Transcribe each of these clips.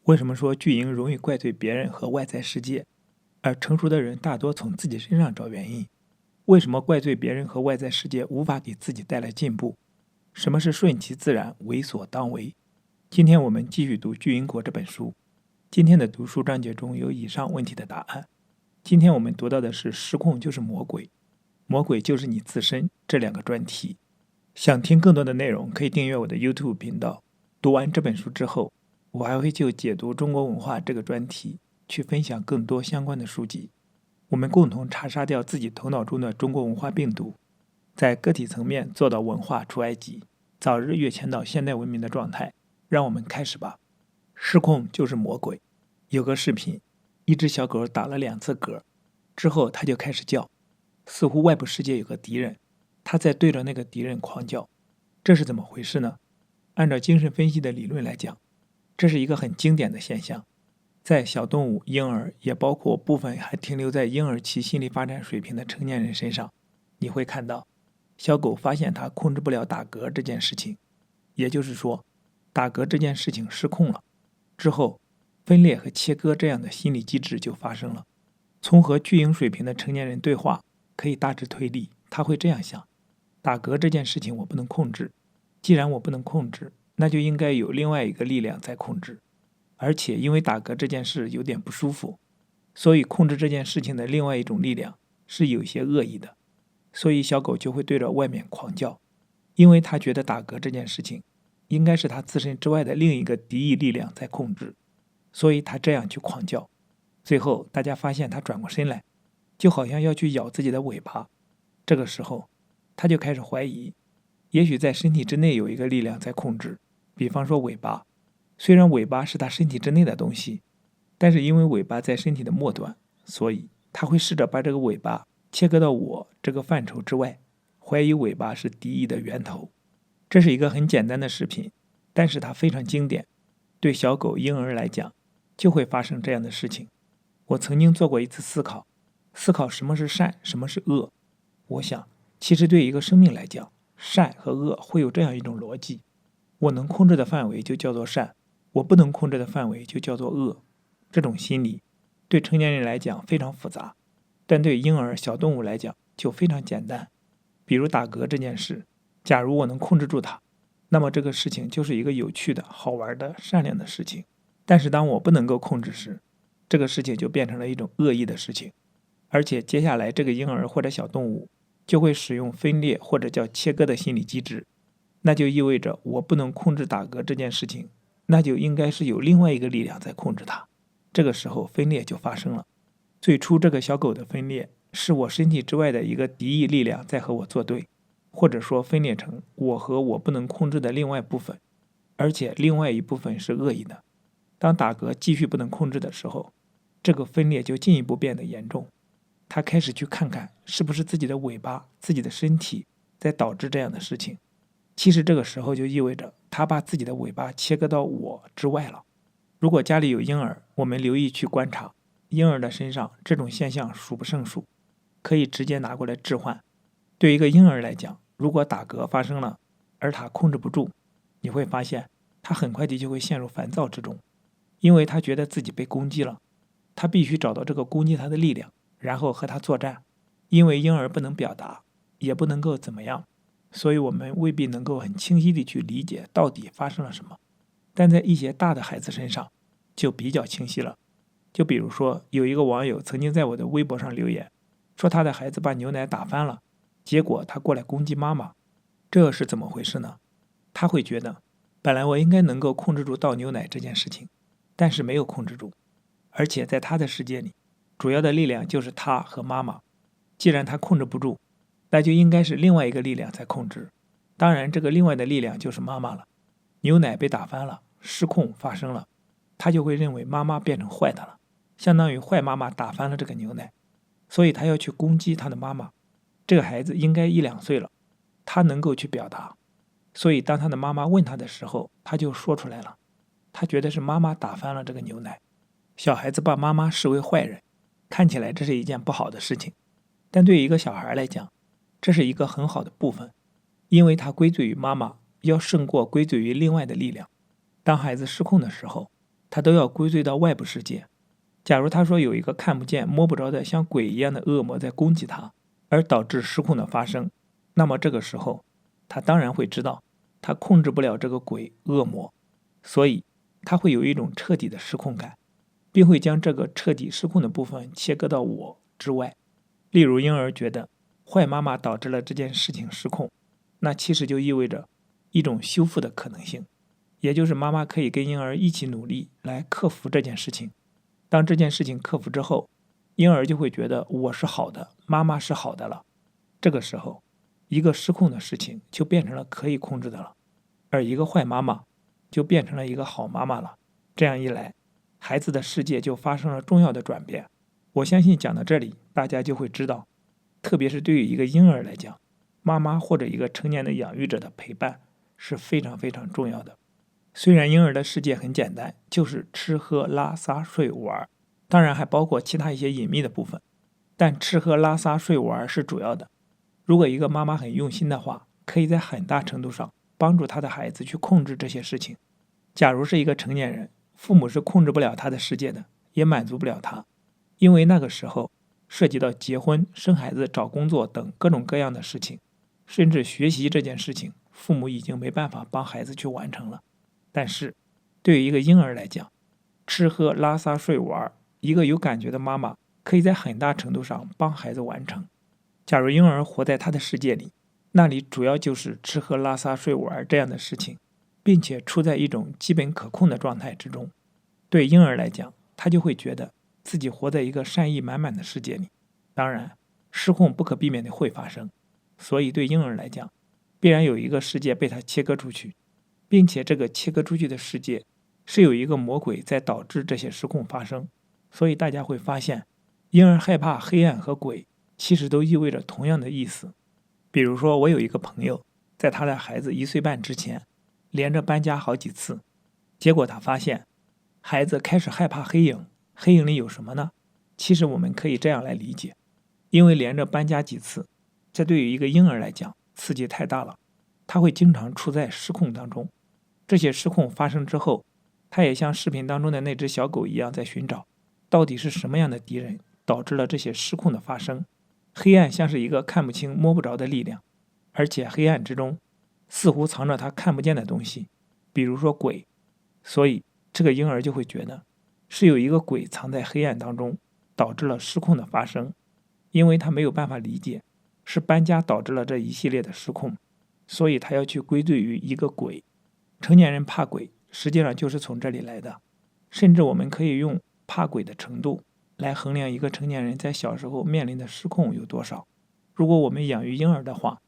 为什么说巨婴容易怪罪别人和外在世界，而成熟的人大多从自己身上找原因？为什么怪罪别人和外在世界无法给自己带来进步？什么是顺其自然，为所当为？今天我们继续读《巨婴国》这本书。今天的读书章节中有以上问题的答案。今天我们读到的是失控就是魔鬼，魔鬼就是你自身这两个专题。想听更多的内容，可以订阅我的 YouTube 频道。读完这本书之后，我还会就解读中国文化这个专题去分享更多相关的书籍。我们共同查杀掉自己头脑中的中国文化病毒，在个体层面做到文化出埃及，早日跃迁到现代文明的状态。让我们开始吧。失控就是魔鬼。有个视频，一只小狗打了2次嗝之后，它就开始叫，似乎外部世界有个敌人，它在对着那个敌人狂叫。这是怎么回事呢？按照精神分析的理论来讲，这是一个很经典的现象。在小动物、婴儿，也包括部分还停留在婴儿期心理发展水平的成年人身上，你会看到小狗发现它控制不了打嗝这件事情，也就是说打嗝这件事情失控了之后，分裂和切割这样的心理机制就发生了。从和巨婴水平的成年人对话可以大致推理，他会这样想：打嗝这件事情我不能控制，既然我不能控制，那就应该有另外一个力量在控制，而且因为打嗝这件事有点不舒服，所以控制这件事情的另外一种力量是有些恶意的，所以小狗就会对着外面狂叫，因为它觉得打嗝这件事情应该是它自身之外的另一个敌意力量在控制，所以它这样去狂叫。最后大家发现它转过身来，就好像要去咬自己的尾巴。这个时候它就开始怀疑，也许在身体之内有一个力量在控制，比方说尾巴。虽然尾巴是它身体之内的东西，但是因为尾巴在身体的末端，所以它会试着把这个尾巴切割到我这个范畴之外，怀疑尾巴是敌意的源头。这是一个很简单的视频，但是它非常经典。对小狗、婴儿来讲，就会发生这样的事情。我曾经做过一次思考什么是善，什么是恶。我想，其实对一个生命来讲，善和恶会有这样一种逻辑：我能控制的范围就叫做善，我不能控制的范围就叫做恶。这种心理对成年人来讲非常复杂，但对婴儿、小动物来讲就非常简单。比如打嗝这件事，假如我能控制住它，那么这个事情就是一个有趣的、好玩的、善良的事情。但是当我不能够控制时，这个事情就变成了一种恶意的事情。而且接下来这个婴儿或者小动物就会使用分裂或者叫切割的心理机制，那就意味着我不能控制打嗝这件事情，那就应该是有另外一个力量在控制它。这个时候分裂就发生了。最初这个小狗的分裂是我身体之外的一个敌意力量在和我作对，或者说分裂成我和我不能控制的另外部分，而且另外一部分是恶意的。当打嗝继续不能控制的时候，这个分裂就进一步变得严重。他开始去看看是不是自己的尾巴、自己的身体在导致这样的事情。其实这个时候就意味着他把自己的尾巴切割到我之外了。如果家里有婴儿，我们留意去观察婴儿的身上，这种现象数不胜数，可以直接拿过来置换。对一个婴儿来讲，如果打嗝发生了，而他控制不住，你会发现他很快地就会陷入烦躁之中，因为他觉得自己被攻击了，他必须找到这个攻击他的力量，然后和他作战。因为婴儿不能表达，也不能够怎么样，所以我们未必能够很清晰地去理解到底发生了什么。但在一些大的孩子身上就比较清晰了。就比如说，有一个网友曾经在我的微博上留言，说他的孩子把牛奶打翻了，结果他过来攻击妈妈。这是怎么回事呢？他会觉得，本来我应该能够控制住倒牛奶这件事情，但是没有控制住，而且在他的世界里，主要的力量就是他和妈妈。既然他控制不住，那就应该是另外一个力量在控制。当然，这个另外的力量就是妈妈了。牛奶被打翻了，失控发生了，他就会认为妈妈变成坏的了，相当于坏妈妈打翻了这个牛奶，所以他要去攻击他的妈妈。这个孩子应该1-2岁了，他能够去表达，所以当他的妈妈问他的时候，他就说出来了，他觉得是妈妈打翻了这个牛奶。小孩子把妈妈视为坏人，看起来这是一件不好的事情，但对于一个小孩来讲，这是一个很好的部分，因为他归罪于妈妈要胜过归罪于另外的力量。当孩子失控的时候，他都要归罪到外部世界。假如他说有一个看不见摸不着的像鬼一样的恶魔在攻击他，而导致失控的发生，那么这个时候他当然会知道他控制不了这个鬼恶魔，所以他会有一种彻底的失控感，并会将这个彻底失控的部分切割到我之外。例如婴儿觉得坏妈妈导致了这件事情失控，那其实就意味着一种修复的可能性，也就是妈妈可以跟婴儿一起努力来克服这件事情。当这件事情克服之后，婴儿就会觉得我是好的，妈妈是好的了。这个时候，一个失控的事情就变成了可以控制的了，而一个坏妈妈就变成了一个好妈妈了。这样一来，孩子的世界就发生了重要的转变。我相信讲到这里，大家就会知道，特别是对于一个婴儿来讲，妈妈或者一个成年的养育者的陪伴是非常非常重要的。虽然婴儿的世界很简单，就是吃喝拉撒睡玩，当然还包括其他一些隐秘的部分，但吃喝拉撒睡玩是主要的。如果一个妈妈很用心的话，可以在很大程度上帮助她的孩子去控制这些事情。假如是一个成年人，父母是控制不了他的世界的，也满足不了他，因为那个时候涉及到结婚、生孩子、找工作等各种各样的事情，甚至学习这件事情，父母已经没办法帮孩子去完成了。但是对于一个婴儿来讲，吃喝拉撒睡玩，一个有感觉的妈妈可以在很大程度上帮孩子完成。假如婴儿活在他的世界里，那里主要就是吃喝拉撒睡玩这样的事情，并且处在一种基本可控的状态之中，对婴儿来讲，他就会觉得自己活在一个善意满满的世界里。当然，失控不可避免的会发生，所以对婴儿来讲，必然有一个世界被他切割出去，并且这个切割出去的世界是有一个魔鬼在导致这些失控发生。所以大家会发现，婴儿害怕黑暗和鬼其实都意味着同样的意思。比如说，我有一个朋友，在他的孩子1岁半之前连着搬家好几次，结果他发现孩子开始害怕黑影。黑影里有什么呢？其实我们可以这样来理解，因为连着搬家几次，这对于一个婴儿来讲刺激太大了，他会经常处在失控当中。这些失控发生之后，他也像视频当中的那只小狗一样在寻找到底是什么样的敌人导致了这些失控的发生。黑暗像是一个看不清摸不着的力量，而且黑暗之中似乎藏着他看不见的东西，比如说鬼。所以这个婴儿就会觉得是有一个鬼藏在黑暗当中，导致了失控的发生。因为他没有办法理解是搬家导致了这一系列的失控，所以他要去归罪于一个鬼。成年人怕鬼实际上就是从这里来的，甚至我们可以用怕鬼的程度来衡量一个成年人在小时候面临的失控有多少。如果我们养育婴儿的话，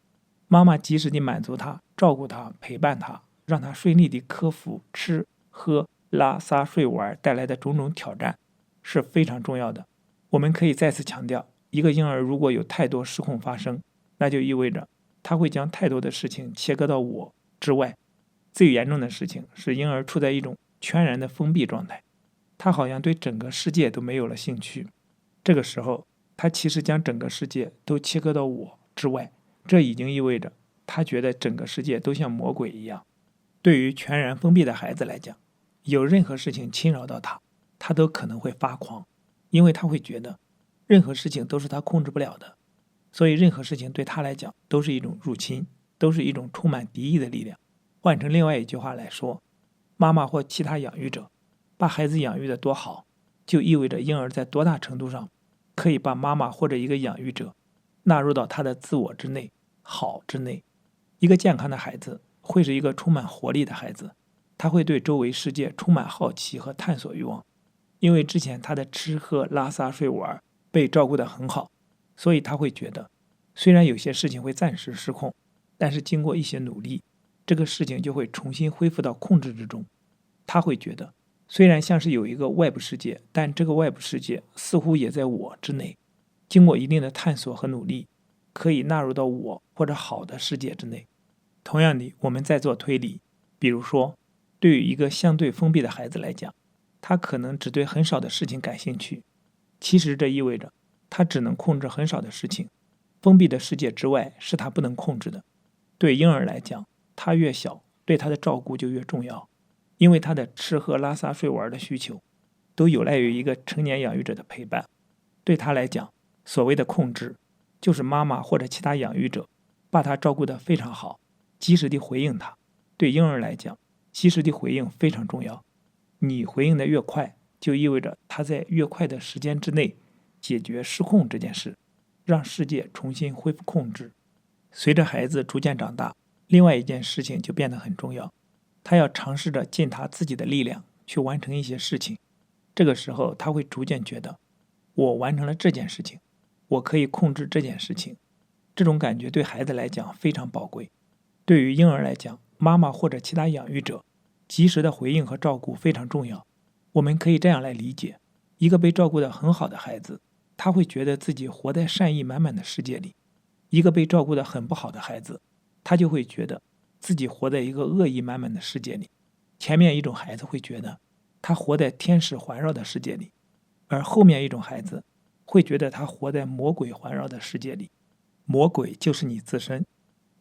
妈妈及时地满足他、照顾他、陪伴他，让他顺利地克服吃喝拉撒睡玩带来的种种挑战，是非常重要的。我们可以再次强调，一个婴儿如果有太多失控发生，那就意味着他会将太多的事情切割到我之外。最严重的事情是婴儿处在一种全然的封闭状态，他好像对整个世界都没有了兴趣。这个时候，他其实将整个世界都切割到我之外，这已经意味着他觉得整个世界都像魔鬼一样。对于全然封闭的孩子来讲，有任何事情侵扰到他，他都可能会发狂，因为他会觉得任何事情都是他控制不了的，所以任何事情对他来讲都是一种入侵，都是一种充满敌意的力量。换成另外一句话来说，妈妈或其他养育者把孩子养育得多好，就意味着婴儿在多大程度上可以把妈妈或者一个养育者纳入到他的自我之内、好之内。一个健康的孩子会是一个充满活力的孩子，他会对周围世界充满好奇和探索欲望，因为之前他的吃喝拉撒睡玩被照顾得很好，所以他会觉得虽然有些事情会暂时失控，但是经过一些努力，这个事情就会重新恢复到控制之中。他会觉得虽然像是有一个外部世界，但这个外部世界似乎也在我之内，经过一定的探索和努力，可以纳入到我或者好的世界之内。同样的，我们在做推理，比如说对于一个相对封闭的孩子来讲，他可能只对很少的事情感兴趣，其实这意味着他只能控制很少的事情，封闭的世界之外是他不能控制的。对婴儿来讲，他越小，对他的照顾就越重要，因为他的吃喝拉撒睡玩的需求都有赖于一个成年养育者的陪伴。对他来讲，所谓的控制就是妈妈或者其他养育者把他照顾得非常好，及时地回应他。对婴儿来讲，及时的回应非常重要，你回应的越快，就意味着他在越快的时间之内解决失控这件事，让世界重新恢复控制。随着孩子逐渐长大，另外一件事情就变得很重要，他要尝试着尽他自己的力量去完成一些事情。这个时候他会逐渐觉得，我完成了这件事情，我可以控制这件事情。这种感觉对孩子来讲非常宝贵。对于婴儿来讲，妈妈或者其他养育者及时的回应和照顾非常重要。我们可以这样来理解，一个被照顾得很好的孩子，他会觉得自己活在善意满满的世界里；一个被照顾得很不好的孩子，他就会觉得自己活在一个恶意满满的世界里。前面一种孩子会觉得他活在天使环绕的世界里，而后面一种孩子会觉得他活在魔鬼环绕的世界里。魔鬼就是你自身。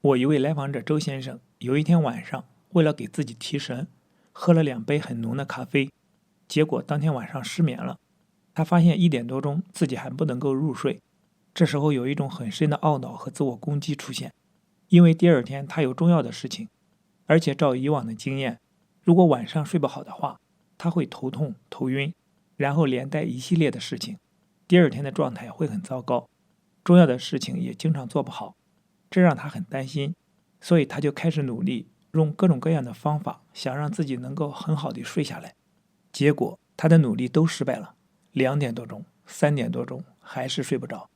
我一位来访者周先生，有一天晚上，为了给自己提神，喝了2杯很浓的咖啡，结果当天晚上失眠了。他发现1点多钟自己还不能够入睡，这时候有一种很深的懊恼和自我攻击出现，因为第二天他有重要的事情，而且照以往的经验，如果晚上睡不好的话，他会头痛、头晕，然后连带一系列的事情，第二天的状态会很糟糕，重要的事情也经常做不好，这让他很担心，所以他就开始努力，用各种各样的方法，想让自己能够很好的睡下来。结果他的努力都失败了，2点多钟、3点多钟还是睡不着。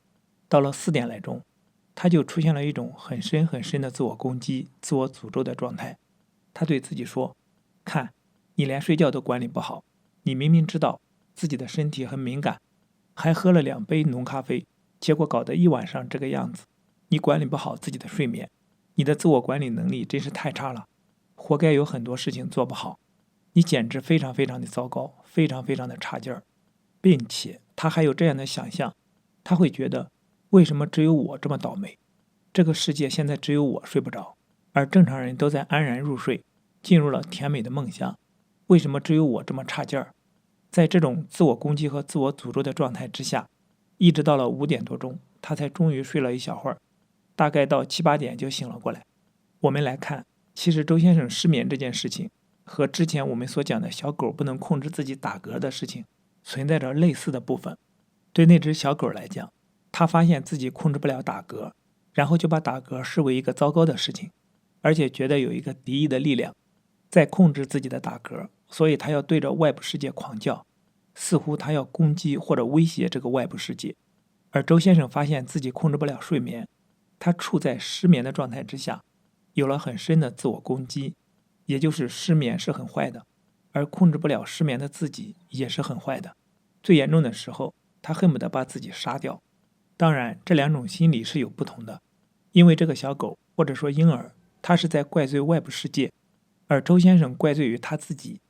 到了4点来钟，他就出现了一种很深很深的自我攻击、自我诅咒的状态。他对自己说，看，你连睡觉都管理不好，你明明知道自己的身体很敏感，还喝了2杯浓咖啡，结果搞得一晚上这个样子，你管理不好自己的睡眠，你的自我管理能力真是太差了，活该有很多事情做不好，你简直非常非常的糟糕，非常非常的差劲儿。并且他还有这样的想象，他会觉得为什么只有我这么倒霉，这个世界现在只有我睡不着，而正常人都在安然入睡，进入了甜美的梦乡，为什么只有我这么差劲儿？在这种自我攻击和自我诅咒的状态之下，一直到了5点多钟，他才终于睡了一小会儿，大概到7、8点就醒了过来。我们来看，其实周先生失眠这件事情和之前我们所讲的小狗不能控制自己打嗝的事情存在着类似的部分。对那只小狗来讲，它发现自己控制不了打嗝，然后就把打嗝视为一个糟糕的事情，而且觉得有一个敌意的力量在控制自己的打嗝，所以它要对着外部世界狂叫，似乎它要攻击或者威胁这个外部世界。而周先生发现自己控制不了睡眠，他处在失眠的状态之下，有了很深的自我攻击，也就是失眠是很坏的，而控制不了失眠的自己也是很坏的。最严重的时候，他恨不得把自己杀掉。当然，这2种心理是有不同的，因为这个小狗或者说婴儿，他是在怪罪外部世界，而周先生怪罪于他自己。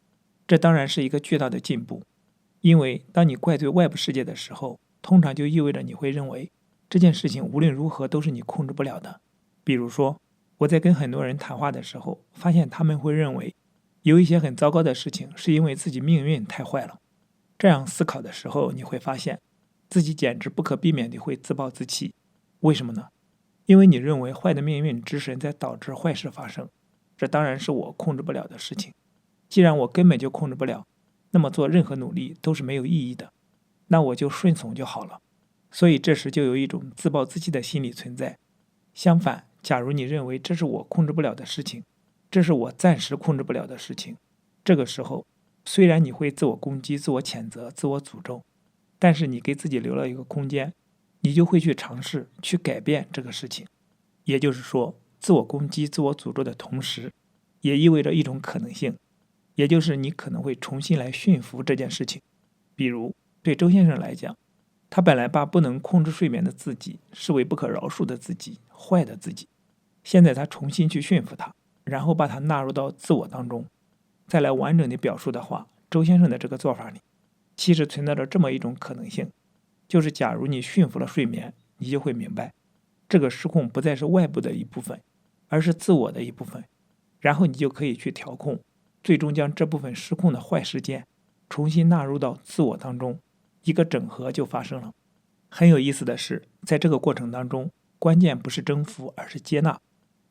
这当然是一个巨大的进步，因为当你怪罪外部世界的时候，通常就意味着你会认为这件事情无论如何都是你控制不了的。比如说，我在跟很多人谈话的时候，发现他们会认为有一些很糟糕的事情是因为自己命运太坏了。这样思考的时候，你会发现自己简直不可避免地会自暴自弃。为什么呢？因为你认为坏的命运之神在导致坏事发生，这当然是我控制不了的事情。既然我根本就控制不了，那么做任何努力都是没有意义的，那我就顺从就好了。所以这时就有一种自暴自弃的心理存在。相反，假如你认为这是我控制不了的事情，这是我暂时控制不了的事情，这个时候虽然你会自我攻击、自我谴责、自我诅咒，但是你给自己留了一个空间，你就会去尝试去改变这个事情。也就是说，自我攻击、自我诅咒的同时，也意味着一种可能性，也就是你可能会重新来驯服这件事情。比如对周先生来讲，他本来把不能控制睡眠的自己视为不可饶恕的自己、坏的自己，现在他重新去驯服它，然后把它纳入到自我当中，再来完整的表述的话，周先生的这个做法里其实存在着这么一种可能性，就是假如你驯服了睡眠，你就会明白这个失控不再是外部的一部分，而是自我的一部分，然后你就可以去调控，最终将这部分失控的坏事件重新纳入到自我当中，一个整合就发生了。很有意思的是，在这个过程当中，关键不是征服，而是接纳。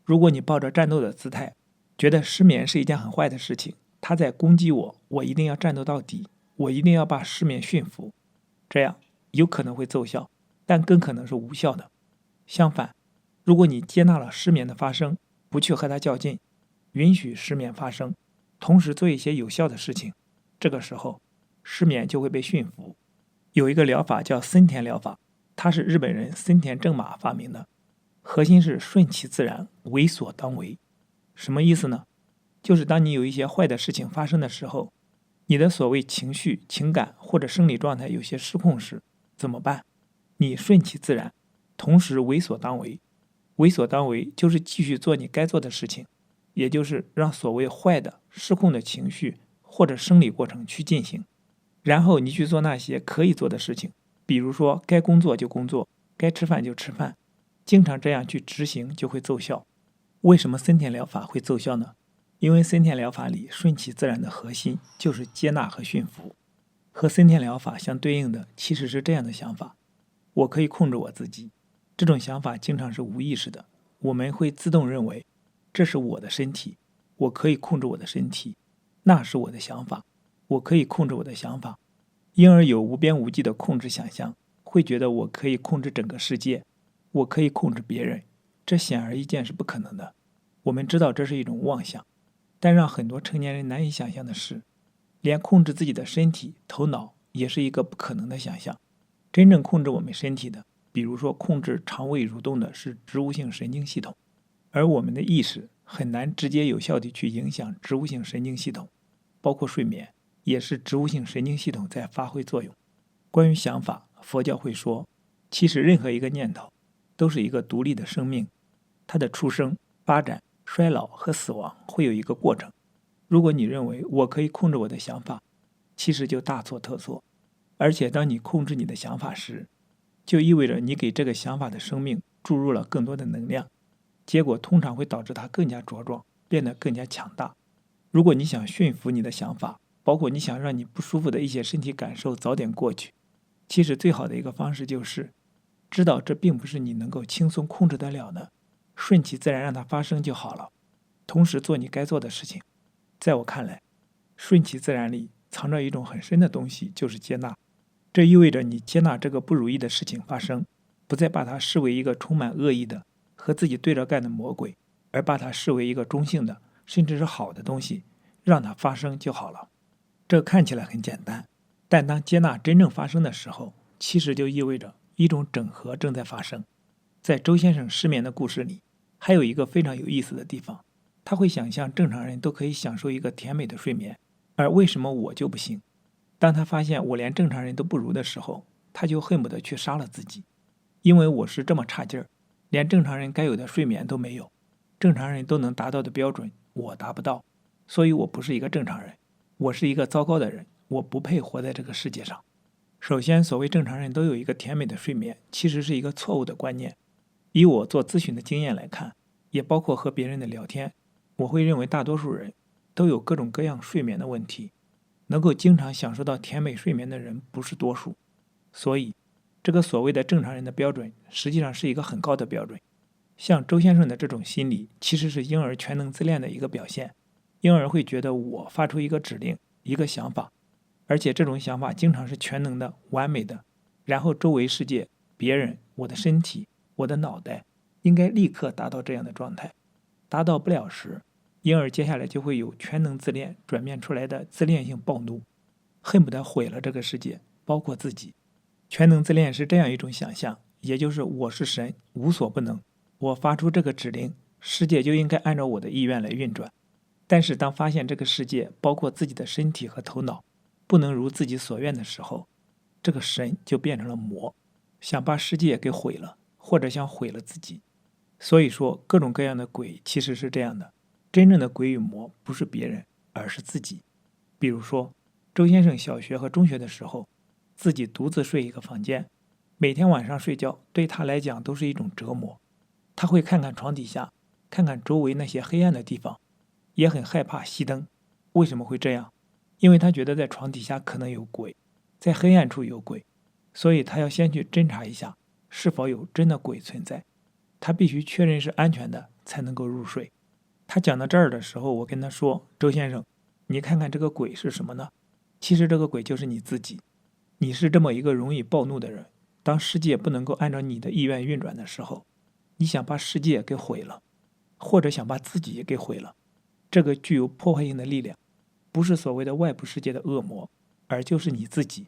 如果你抱着战斗的姿态，觉得失眠是一件很坏的事情，它在攻击我，我一定要战斗到底，我一定要把失眠驯服，这样有可能会奏效，但更可能是无效的。相反，如果你接纳了失眠的发生，不去和它较劲，允许失眠发生，同时做一些有效的事情，这个时候失眠就会被驯服。有一个疗法叫森田疗法，它是日本人森田正马发明的，核心是顺其自然，为所当为。什么意思呢？就是当你有一些坏的事情发生的时候，你的所谓情绪、情感或者生理状态有些失控时，怎么办？你顺其自然，同时为所当为。为所当为就是继续做你该做的事情，也就是让所谓坏的、失控的情绪或者生理过程去进行，然后你去做那些可以做的事情，比如说该工作就工作，该吃饭就吃饭，经常这样去执行就会奏效。为什么森田疗法会奏效呢？因为森田疗法里顺其自然的核心就是接纳和驯服。和森田疗法相对应的其实是这样的想法：我可以控制我自己。这种想法经常是无意识的，我们会自动认为这是我的身体，我可以控制我的身体，那是我的想法，我可以控制我的想法，因而有无边无际的控制想象，会觉得我可以控制整个世界，我可以控制别人。这显而易见是不可能的。我们知道这是一种妄想，但让很多成年人难以想象的是，连控制自己的身体、头脑也是一个不可能的想象。真正控制我们身体的，比如说控制肠胃蠕动的是植物性神经系统，而我们的意识很难直接有效地去影响植物性神经系统，包括睡眠也是植物性神经系统在发挥作用。关于想法，佛教会说，其实任何一个念头都是一个独立的生命，它的出生、发展、衰老和死亡会有一个过程。如果你认为我可以控制我的想法，其实就大错特错。而且当你控制你的想法时，就意味着你给这个想法的生命注入了更多的能量，结果通常会导致它更加茁壮，变得更加强大。如果你想驯服你的想法，包括你想让你不舒服的一些身体感受早点过去，其实最好的一个方式就是知道这并不是你能够轻松控制得了的，顺其自然让它发生就好了，同时做你该做的事情。在我看来，顺其自然里藏着一种很深的东西，就是接纳。这意味着你接纳这个不如意的事情发生，不再把它视为一个充满恶意的和自己对着干的魔鬼，而把它视为一个中性的甚至是好的东西，让它发生就好了。这看起来很简单，但当接纳真正发生的时候，其实就意味着一种整合正在发生。在周先生失眠的故事里，还有一个非常有意思的地方，他会想象正常人都可以享受一个甜美的睡眠，而为什么我就不行？当他发现我连正常人都不如的时候，他就恨不得去杀了自己，因为我是这么差劲儿，连正常人该有的睡眠都没有，正常人都能达到的标准我达不到，所以我不是一个正常人，我是一个糟糕的人，我不配活在这个世界上。首先，所谓正常人都有一个甜美的睡眠，其实是一个错误的观念。以我做咨询的经验来看，也包括和别人的聊天，我会认为大多数人都有各种各样睡眠的问题，能够经常享受到甜美睡眠的人不是多数。所以这个所谓的正常人的标准实际上是一个很高的标准。像周先生的这种心理其实是婴儿全能自恋的一个表现。婴儿会觉得我发出一个指令，一个想法，而且这种想法经常是全能的、完美的，然后周围世界、别人、我的身体、我的脑袋应该立刻达到这样的状态。达到不了时，婴儿接下来就会有全能自恋转变出来的自恋性暴怒，恨不得毁了这个世界，包括自己。全能自恋是这样一种想象，也就是我是神，无所不能，我发出这个指令，世界就应该按照我的意愿来运转。但是当发现这个世界，包括自己的身体和头脑，不能如自己所愿的时候，这个神就变成了魔，想把世界给毁了，或者想毁了自己。所以说，各种各样的鬼其实是这样的，真正的鬼与魔不是别人，而是自己。比如说，周先生小学和中学的时候，自己独自睡一个房间，每天晚上睡觉对他来讲都是一种折磨。他会看看床底下，看看周围那些黑暗的地方，也很害怕熄灯，为什么会这样？因为他觉得在床底下可能有鬼，在黑暗处有鬼，所以他要先去侦查一下是否有真的鬼存在。他必须确认是安全的才能够入睡。他讲到这儿的时候，我跟他说：周先生，你看看这个鬼是什么呢？其实这个鬼就是你自己。你是这么一个容易暴怒的人，当世界不能够按照你的意愿运转的时候，你想把世界给毁了，或者想把自己也给毁了。这个具有破坏性的力量，不是所谓的外部世界的恶魔，而就是你自己。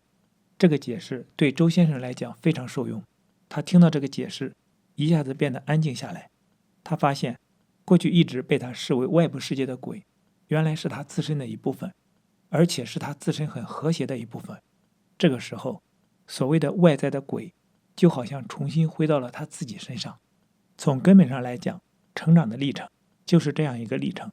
这个解释对周先生来讲非常受用。他听到这个解释，一下子变得安静下来。他发现，过去一直被他视为外部世界的鬼，原来是他自身的一部分，而且是他自身很和谐的一部分。这个时候，所谓的外在的鬼，就好像重新回到了他自己身上。从根本上来讲，成长的历程就是这样一个历程。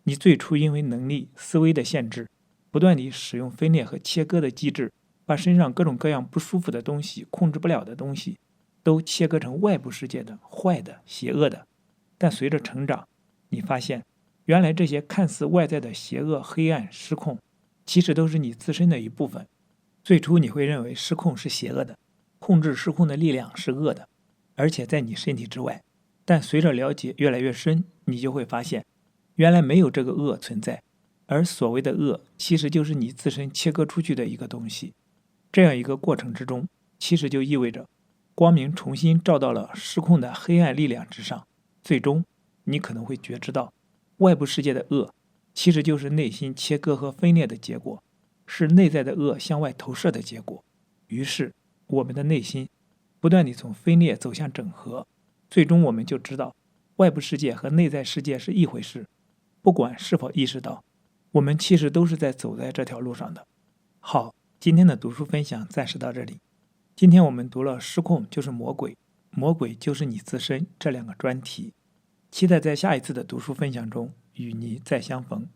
你最初因为能力、思维的限制，不断地使用分裂和切割的机制，把身上各种各样不舒服的东西、控制不了的东西，都切割成外部世界的坏的、邪恶的。但随着成长，你发现，原来这些看似外在的邪恶、黑暗、失控，其实都是你自身的一部分。最初你会认为失控是邪恶的，控制失控的力量是恶的，而且在你身体之外。但随着了解越来越深，你就会发现，原来没有这个恶存在，而所谓的恶，其实就是你自身切割出去的一个东西。这样一个过程之中，其实就意味着光明重新照到了失控的黑暗力量之上。最终，你可能会觉知到，外部世界的恶，其实就是内心切割和分裂的结果，是内在的恶向外投射的结果。于是，我们的内心不断地从分裂走向整合，最终我们就知道，外部世界和内在世界是一回事。不管是否意识到，我们其实都是在走在这条路上的。好，今天的读书分享暂时到这里。今天我们读了失控就是魔鬼，魔鬼就是你自身这两个专题。期待在下一次的读书分享中与你再相逢。